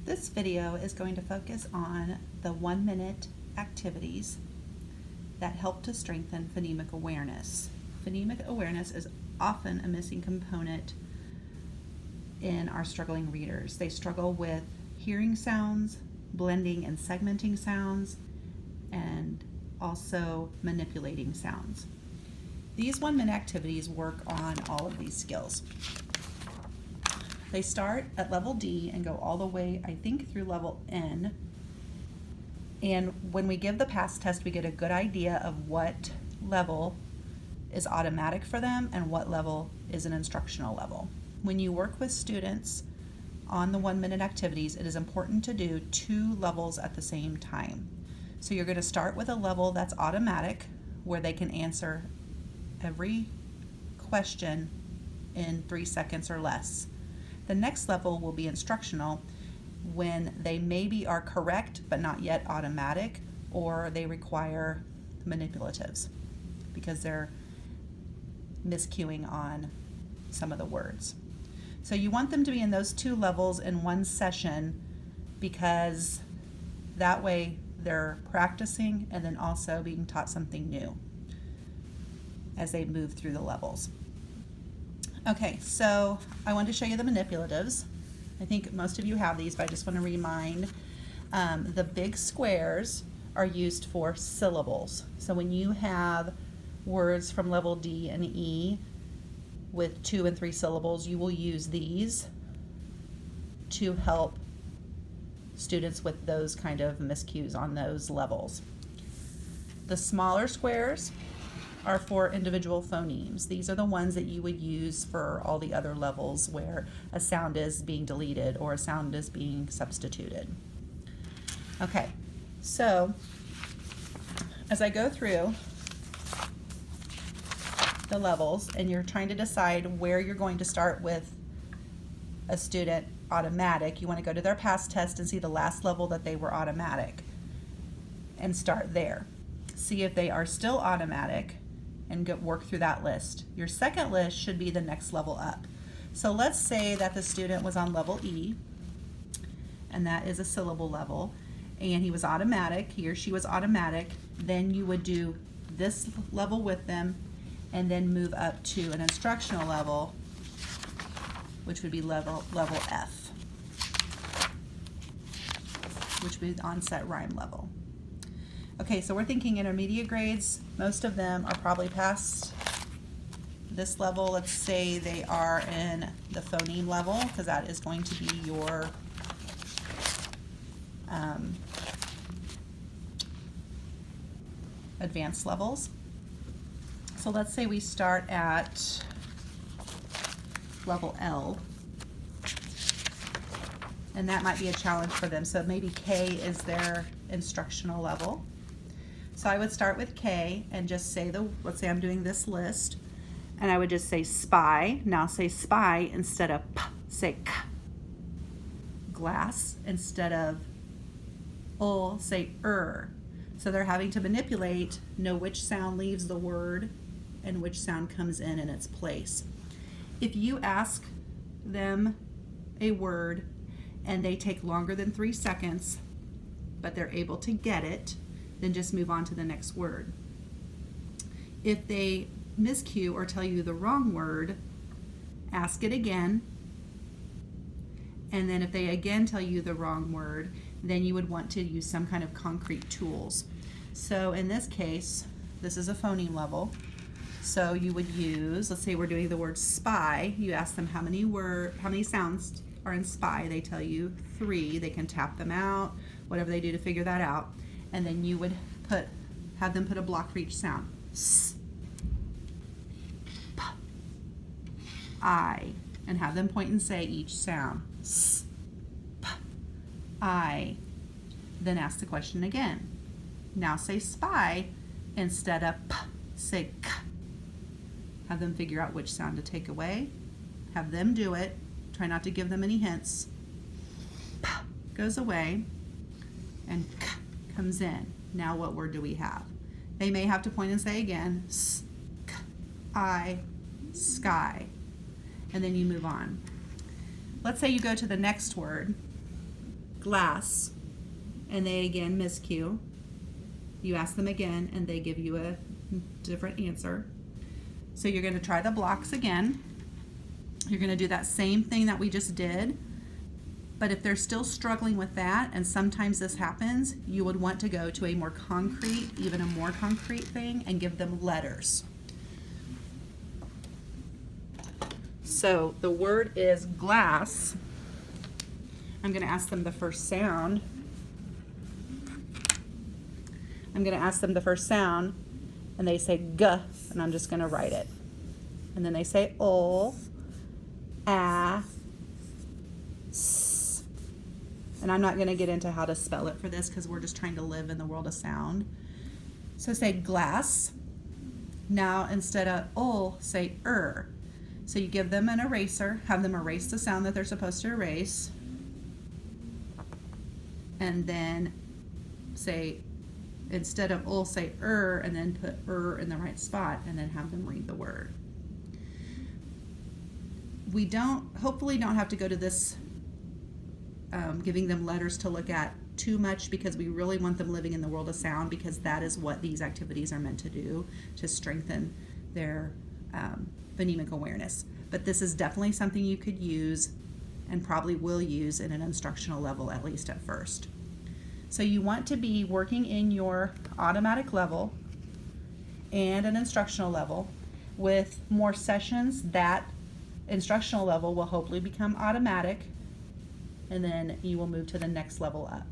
This video is going to focus on the 1-minute activities that help to strengthen phonemic awareness. Phonemic awareness is often a missing component in our struggling readers. They struggle with hearing sounds, blending and segmenting sounds, and also manipulating sounds. These 1-minute activities work on all of these skills. They start at level D and go all the way, I think, through level N. And when we give the PASS test, we get a good idea of what level is automatic for them and what level is an instructional level. When you work with students on the 1-minute activities, it is important to do 2 levels at the same time. So you're going to start with a level that's automatic, where they can answer every question in 3 seconds or less. The next level will be instructional, when they maybe are correct but not yet automatic, or they require manipulatives because they're miscuing on some of the words. So you want them to be in those 2 levels in one session, because that way they're practicing and then also being taught something new as they move through the levels. Okay, so I want to show you the manipulatives. I think most of you have these, but I just want to remind, the big squares are used for syllables. So when you have words from level D and E with 2 and 3 syllables, you will use these to help students with those kind of miscues on those levels. The smaller squares are for individual phonemes. These are the ones that you would use for all the other levels where a sound is being deleted or a sound is being substituted. Okay, so as I go through the levels and you're trying to decide where you're going to start with a student automatic, you want to go to their PASS test and see the last level that they were automatic and start there. See if they are still automatic and work through that list. Your second list should be the next level up. So let's say that the student was on level E, and that is a syllable level, and he was automatic, he or she was automatic. Then you would do this level with them and then move up to an instructional level, which would be level F, which would be the onset rhyme level. Okay, so we're thinking intermediate grades. Most of them are probably past this level. Let's say they are in the phoneme level, because that is going to be your advanced levels. So let's say we start at level L, and that might be a challenge for them. So maybe K is their instructional level. So I would start with K and just say let's say I'm doing this list, and I would just say spy. Now say spy instead of p, say k. Glass instead of say So they're having to manipulate, know which sound leaves the word and which sound comes in its place. If you ask them a word and they take longer than 3 seconds, but they're able to get it, then just move on to the next word. If they miscue or tell you the wrong word, ask it again. And then if they again tell you the wrong word, then you would want to use some kind of concrete tools. So in this case, this is a phoneme level. So you would use, let's say we're doing the word spy. You ask them how many sounds are in spy. They tell you 3. They can tap them out, whatever they do to figure that out. And then you would have them put a block for each sound. S, p, I, and have them point and say each sound. S, p, I. Then ask the question again. Now say spy instead of p, say k. Have them figure out which sound to take away. Have them do it. Try not to give them any hints. P goes away and k comes in. Now what word do we have? They may have to point and say again, s, k, I, sky, and then you move on. Let's say you go to the next word glass, and they again miscue. You ask them again, and they give you a different answer. So you're going to try the blocks again. You're going to do that same thing that we just did. But if they're still struggling with that, and sometimes this happens, you would want to go to a more concrete, even a more concrete thing, and give them letters. So the word is glass. I'm going to ask them the first sound. I'm going to ask them the first sound, and they say G, and I'm just going to write it. And then they say O, A, S. And I'm not going to get into how to spell it for this because we're just trying to live in the world of sound. So say glass. Now instead of O, say So you give them an eraser, have them erase the sound that they're supposed to erase, and then say, instead of O, say and then put in the right spot, and then have them read the word. We hopefully don't have to go to this giving them letters to look at too much, because we really want them living in the world of sound, because that is what these activities are meant to do, to strengthen their phonemic awareness. But this is definitely something you could use and probably will use in an instructional level, at least at first. So you want to be working in your automatic level and an instructional level. With more sessions, that instructional level will hopefully become automatic, and then you will move to the next level up.